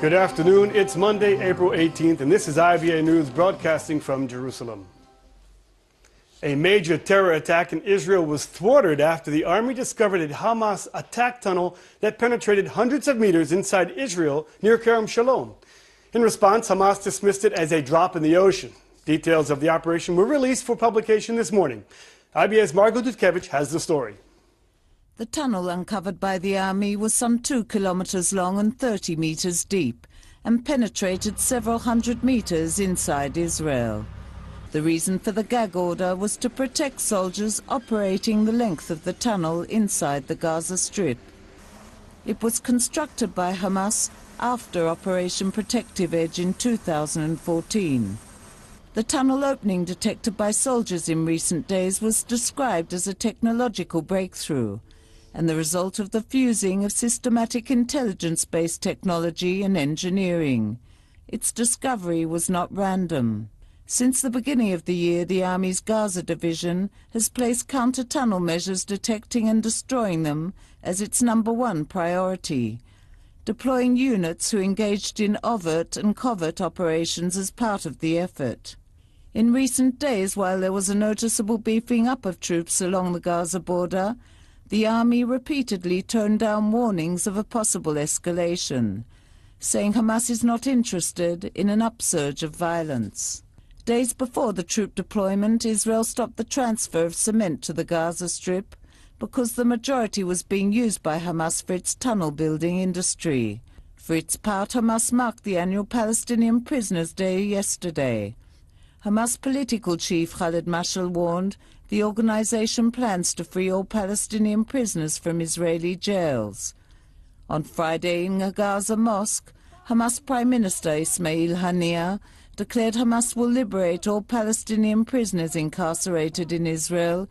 Good afternoon. It's Monday, April 18th, and this is IBA News broadcasting from Jerusalem. A major terror attack in Israel was thwarted after the army discovered a Hamas attack tunnel that penetrated hundreds of meters inside Israel near Kerem Shalom. In response, Hamas dismissed it as a drop in the ocean. Details of the operation were released for publication this morning. IBA's Margot Dudkevich has the story. The tunnel uncovered by the army was some 2 kilometers long and 30 meters deep and penetrated several hundred meters inside Israel. The reason for the gag order was to protect soldiers operating the length of the tunnel inside the Gaza Strip. It was constructed by Hamas after Operation Protective Edge in 2014. The tunnel opening detected by soldiers in recent days was described as a technological breakthrough and the result of the fusing of systematic intelligence-based technology and engineering. Its discovery was not random. Since the beginning of the year, the Army's Gaza division has placed counter-tunnel measures detecting and destroying them as its #1 priority, deploying units who engaged in overt and covert operations as part of the effort. In recent days, while there was a noticeable beefing up of troops along the Gaza border, the Army repeatedly toned down warnings of a possible escalation, saying Hamas is not interested in an upsurge of violence. Days before the troop deployment, Israel stopped the transfer of cement to the Gaza Strip because the majority was being used by Hamas for its tunnel-building industry. For its part, Hamas marked the annual Palestinian Prisoners' Day yesterday. Hamas political chief Khaled Mashal warned the organization plans to free all Palestinian prisoners from Israeli jails. On Friday in a Gaza mosque, Hamas Prime Minister Ismail Haniyeh declared Hamas will liberate all Palestinian prisoners incarcerated in Israel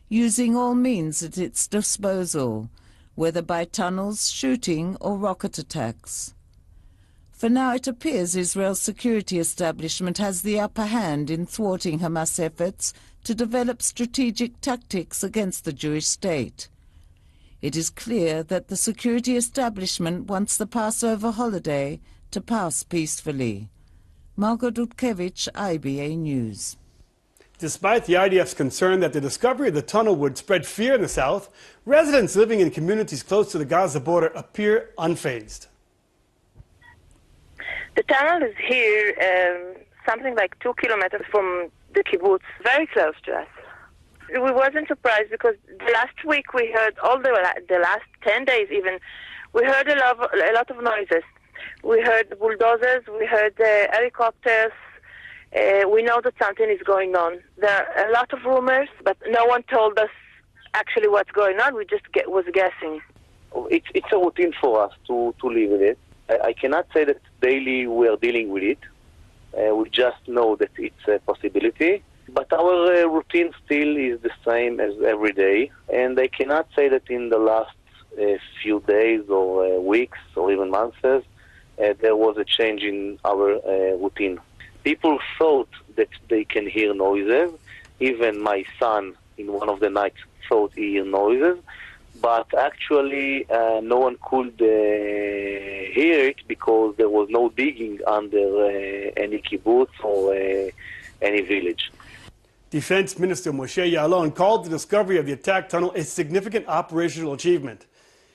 using all means at its disposal, whether by tunnels, shooting or rocket attacks. For now, it appears Israel's security establishment has the upper hand in thwarting Hamas efforts to develop strategic tactics against the Jewish state. It is clear that the security establishment wants the Passover holiday to pass peacefully. Margot Dudkevich, IBA News. Despite the IDF's concern that the discovery of the tunnel would spread fear in the south, residents living in communities close to the Gaza border appear unfazed. The tunnel is here, something like 2 kilometers from the kibbutz, very close to us. We wasn't surprised because last week we heard, all the last 10 days even, we heard a lot of noises. We heard bulldozers, we heard helicopters. We know that something is going on. There are a lot of rumors, but no one told us actually what's going on. We just was guessing. It's a routine for us to live with it. I cannot say that daily we are dealing with it. We just know that it's a possibility. But our routine still is the same as every day. And I cannot say that in the last few days or weeks or even months, there was a change in our routine. People thought that they can hear noises. Even my son, in one of the nights, thought he heard noises. But actually, no one could hear it because there was no digging under any kibbutz or any village. Defense Minister Moshe Ya'alon called the discovery of the attack tunnel a significant operational achievement.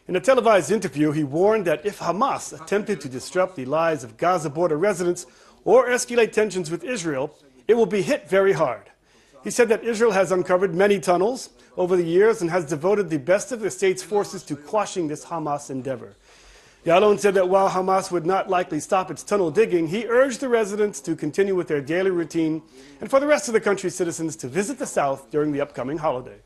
In a televised interview, he warned that if Hamas attempted to disrupt the lives of Gaza border residents or escalate tensions with Israel, it will be hit very hard. He said that Israel has uncovered many tunnels over the years and has devoted the best of the state's forces to quashing this Hamas endeavor. Ya'alon said that while Hamas would not likely stop its tunnel digging, he urged the residents to continue with their daily routine and for the rest of the country's citizens to visit the south during the upcoming holiday.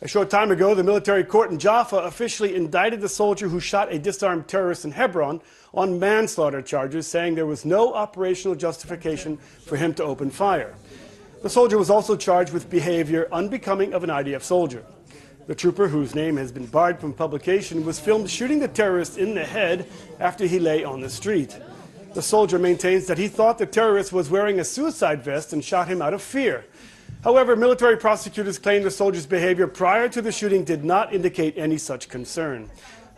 A short time ago, the military court in Jaffa officially indicted the soldier who shot a disarmed terrorist in Hebron on manslaughter charges, saying there was no operational justification for him to open fire. The soldier was also charged with behavior unbecoming of an IDF soldier. The trooper, whose name has been barred from publication, was filmed shooting the terrorist in the head after he lay on the street. The soldier maintains that he thought the terrorist was wearing a suicide vest and shot him out of fear. However, military prosecutors claim the soldier's behavior prior to the shooting did not indicate any such concern.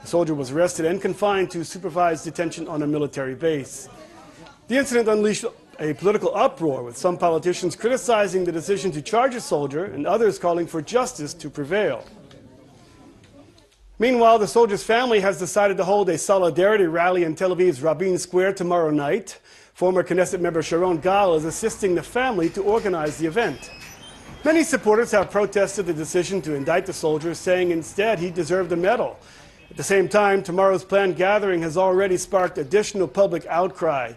The soldier was arrested and confined to supervised detention on a military base. The incident unleashed a political uproar, with some politicians criticizing the decision to charge a soldier and others calling for justice to prevail. Meanwhile, the soldier's family has decided to hold a solidarity rally in Tel Aviv's Rabin Square tomorrow night. Former Knesset member Sharon Gal is assisting the family to organize the event. Many supporters have protested the decision to indict the soldier, saying instead he deserved a medal. At the same time, tomorrow's planned gathering has already sparked additional public outcry.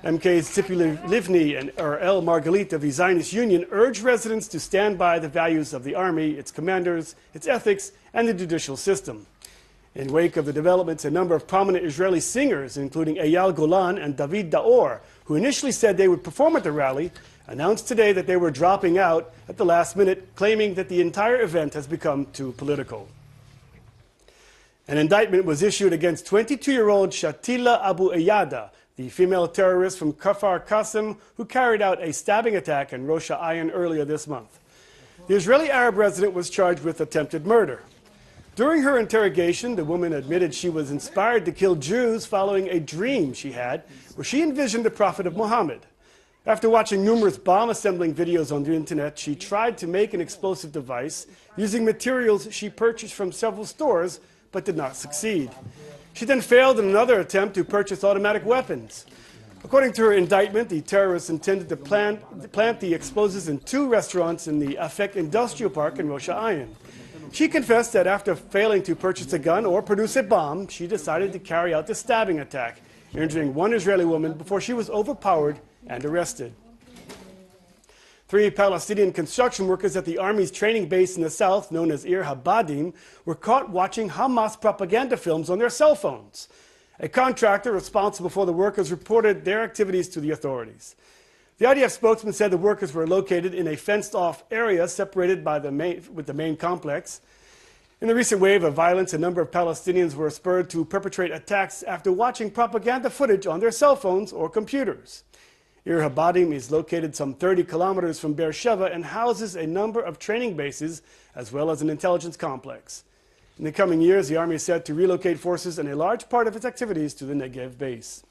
MKs Tzipi Livni and El Margalit of the Zionist Union urge residents to stand by the values of the army, its commanders, its ethics, and the judicial system. In wake of the developments, a number of prominent Israeli singers, including Eyal Golan and David Daor, who initially said they would perform at the rally, announced today that they were dropping out at the last minute, claiming that the entire event has become too political. An indictment was issued against 22-year-old Shatila Abu Eyada, the female terrorist from Kfar Qasim who carried out a stabbing attack in Rosh Hashanah earlier this month. The Israeli Arab resident was charged with attempted murder. During her interrogation, the woman admitted she was inspired to kill Jews following a dream she had where she envisioned the Prophet of Muhammad. After watching numerous bomb-assembling videos on the internet, she tried to make an explosive device using materials she purchased from several stores, but did not succeed. She then failed in another attempt to purchase automatic weapons. According to her indictment, the terrorists intended to plant the explosives in 2 restaurants in the Afek Industrial Park in Rosh Hashanah. She confessed that after failing to purchase a gun or produce a bomb, she decided to carry out the stabbing attack, injuring one Israeli woman before she was overpowered and arrested. 3 Palestinian construction workers at the Army's training base in the south, known as Ir Habadim, were caught watching Hamas propaganda films on their cell phones. A contractor responsible for the workers reported their activities to the authorities. The IDF spokesman said the workers were located in a fenced-off area separated by with the main complex. In the recent wave of violence, a number of Palestinians were spurred to perpetrate attacks after watching propaganda footage on their cell phones or computers. Ir Habadim is located some 30 kilometers from Beersheba and houses a number of training bases as well as an intelligence complex. In the coming years, the Army is set to relocate forces and a large part of its activities to the Negev base.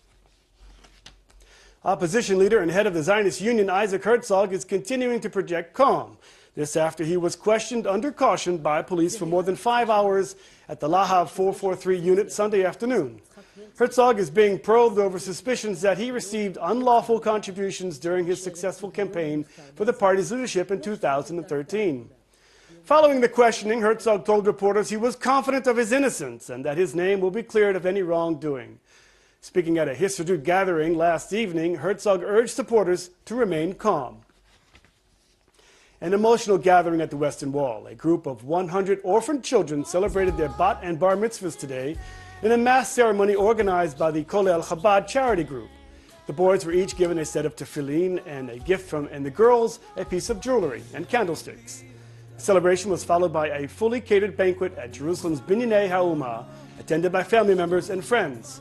Opposition leader and head of the Zionist Union, Isaac Herzog, is continuing to project calm. This after he was questioned under caution by police for more than 5 hours at the Lahav 443 unit Sunday afternoon. Herzog is being probed over suspicions that he received unlawful contributions during his successful campaign for the party's leadership in 2013. Following the questioning, Herzog told reporters he was confident of his innocence and that his name will be cleared of any wrongdoing. Speaking at a Histadrut gathering last evening, Herzog urged supporters to remain calm. An emotional gathering at the Western Wall. A group of 100 orphaned children celebrated their bat and bar mitzvahs today in a mass ceremony organized by the Kolel Chabad charity group. The boys were each given a set of tefillin and a gift and the girls a piece of jewelry and candlesticks. The celebration was followed by a fully catered banquet at Jerusalem's Binyanei HaUmah, attended by family members and friends.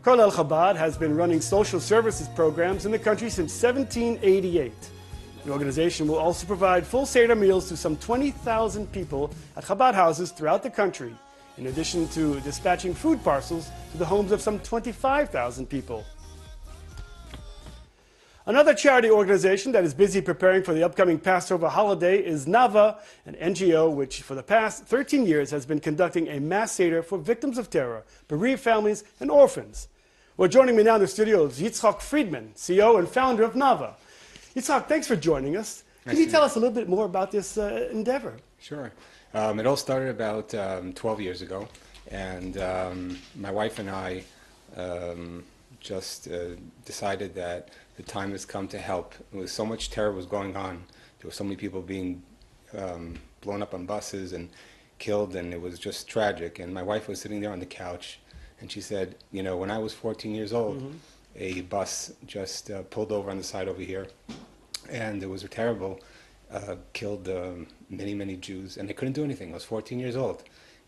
Kolel Chabad has been running social services programs in the country since 1788. The organization will also provide full Seder meals to some 20,000 people at Chabad houses throughout the country, in addition to dispatching food parcels to the homes of some 25,000 people. Another charity organization that is busy preparing for the upcoming Passover holiday is Nava, an NGO which for the past 13 years has been conducting a mass Seder for victims of terror, bereaved families, and orphans. Well, joining me now in the studio is Yitzhak Friedman, CEO and founder of Nava. Yitzhak, thanks for joining us. Can you tell us a little bit more about this endeavor? Sure. It all started about 12 years ago, and my wife and I just decided that the time has come to help. There was so much terror was going on. There were so many people being blown up on buses and killed, and it was just tragic. And my wife was sitting there on the couch, and she said, you know, when I was 14 years old, a bus just pulled over on the side over here, and it was terrible, killed many, many Jews, and they couldn't do anything. I was 14 years old,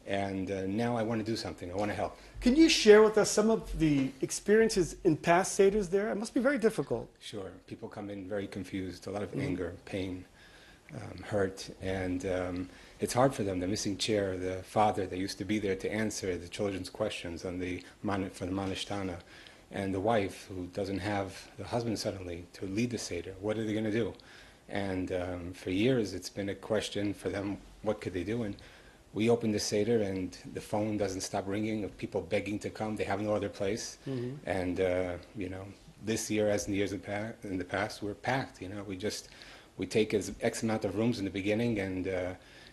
and now I want to do something. I want to help. Can you share with us some of the experiences in past Seders there? It must be very difficult. Sure. People come in very confused, a lot of anger, pain. hurt, and it's hard for them. The missing chair, the father that used to be there to answer the children's questions for the Manishtana, and the wife who doesn't have the husband suddenly to lead the Seder. What are they going to do? And for years it's been a question for them, what could they do? And we open the Seder and the phone doesn't stop ringing of people begging to come. They have no other place. And this year, as in the years in the past, we're packed. We take X amount of rooms in the beginning, and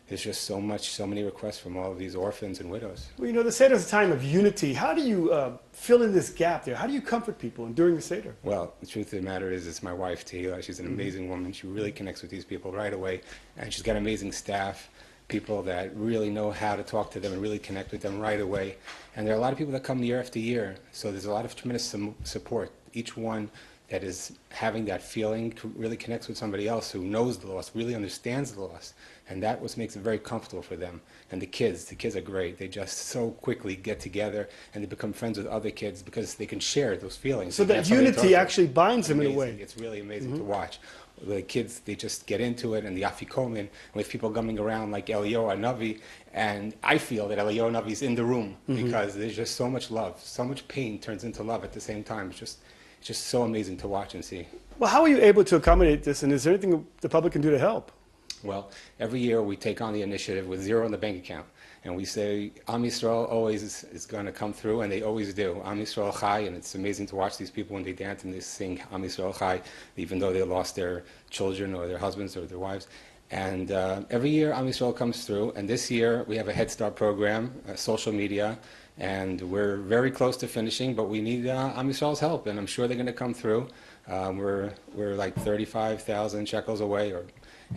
there's just so many requests from all of these orphans and widows. Well, the Seder is a time of unity. How do you fill in this gap there? How do you comfort people during the Seder? Well, the truth of the matter is, it's my wife, Tehila. She's an amazing woman. She really connects with these people right away, and she's got amazing staff, people that really know how to talk to them and really connect with them right away. And there are a lot of people that come year after year, so there's a lot of tremendous support. Each one that is having that feeling really connects with somebody else who knows the loss, really understands the loss, and that what makes it very comfortable for them. And the kids are great. They just so quickly get together and they become friends with other kids because they can share those feelings. So that unity actually binds them in a way. It's really amazing to watch. The kids, they just get into it, and the afikomen, with people coming around like Eliyahu Navi, and I feel that Eliyahu Navi is in the room because there's just so much love, so much pain turns into love at the same time. It's just so amazing to watch and see. Well, how are you able to accommodate this, and is there anything the public can do to help? Well, every year we take on the initiative with zero in the bank account, and we say Am Yisrael always is going to come through, and they always do. Am Yisrael Chai, and it's amazing to watch these people when they dance and they sing Am Yisrael Chai, even though they lost their children or their husbands or their wives. And every year Am Yisrael comes through, and this year we have a Head Start program, social media, and we're very close to finishing, but we need Am Yisrael's help, and I'm sure they're going to come through. We're like 35,000 shekels away,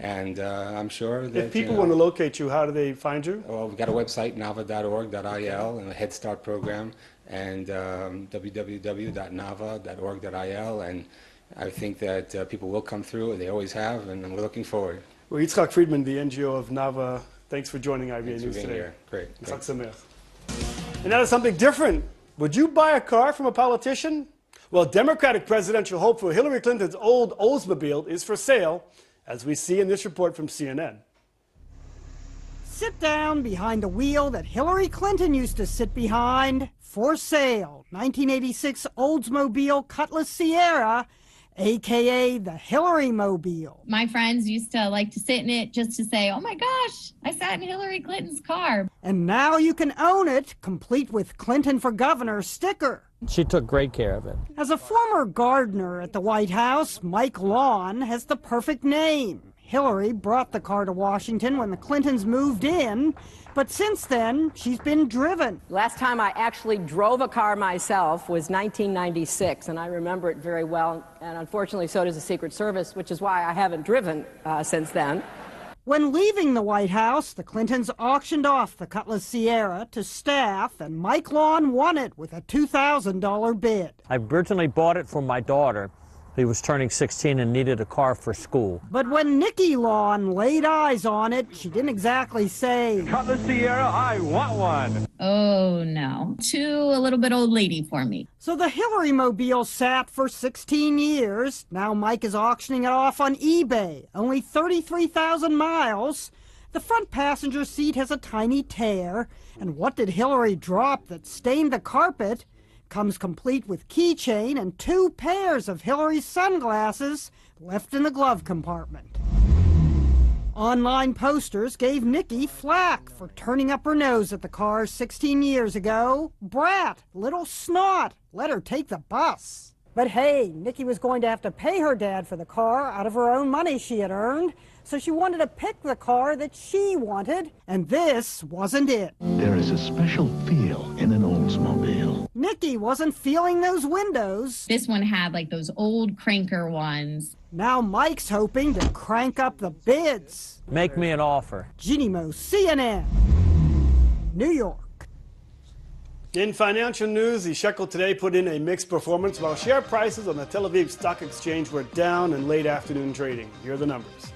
and I'm sure that if people want to locate you, how do they find you? Well, we've got a website, nava.org.il, and a Head Start program, and www.nava.org.il, and I think that people will come through, and they always have, and we're looking forward. Well, Yitzchak Friedman, the NGO of Nava, thanks for joining IBA Thanks News for being today. here. Great. Chag Sameach. And now to something different. Would you buy a car from a politician? Well, Democratic presidential hopeful Hillary Clinton's old Oldsmobile is for sale, as we see in this report from CNN. Sit down behind the wheel that Hillary Clinton used to sit behind. For sale, 1986 Oldsmobile Cutlass Sierra, a.k.a. the Hillary Mobile. My friends used to like to sit in it just to say, oh my gosh, I sat in Hillary Clinton's car. And now you can own it, complete with Clinton for Governor sticker. She took great care of it. As a former gardener at the White House, Mike Lawn has the perfect name. Hillary brought the car to Washington when the Clintons moved in, but since then, she's been driven. Last time I actually drove a car myself was 1996, and I remember it very well, and unfortunately so does the Secret Service, which is why I haven't driven since then. When leaving the White House, the Clintons auctioned off the Cutlass Sierra to staff, and Mike Lawn won it with a $2,000 bid. I originally bought it for my daughter, who was turning 16 and needed a car for school. But when Nikki Lawn laid eyes on it, she didn't exactly say, Cutlass Sierra, I want one. Oh no, a little bit old lady for me. So the Hillary Mobile sat for 16 years. Now Mike is auctioning it off on eBay. Only 33,000 miles. The front passenger seat has a tiny tear. And what did Hillary drop that stained the carpet? Comes complete with keychain and 2 pairs of Hillary's sunglasses left in the glove compartment. Online posters gave Nikki flack for turning up her nose at the car 16 years ago. Brat, little snot, let her take the bus. But hey, Nikki was going to have to pay her dad for the car out of her own money she had earned, so she wanted to pick the car that she wanted, and this wasn't it. There is a special feel in an Oldsmobile. Nikki wasn't feeling those windows. This one had like those old cranker ones. Now Mike's hoping to crank up the bids. Make me an offer. Ginny Mo, CNN, New York. In financial news, the shekel today put in a mixed performance while share prices on the Tel Aviv Stock Exchange were down in late afternoon trading. Here are the numbers.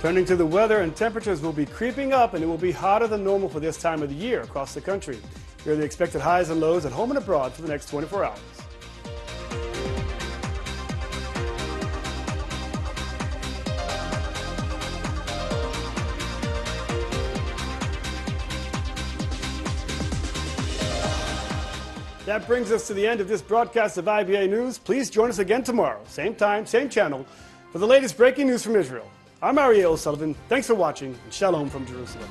Turning to the weather, and temperatures will be creeping up, and it will be hotter than normal for this time of the year across the country. Here are the expected highs and lows at home and abroad for the next 24 hours. That brings us to the end of this broadcast of IBA News. Please join us again tomorrow, same time, same channel, for the latest breaking news from Israel. I'm Ariel O'Sullivan. Thanks for watching, and shalom from Jerusalem.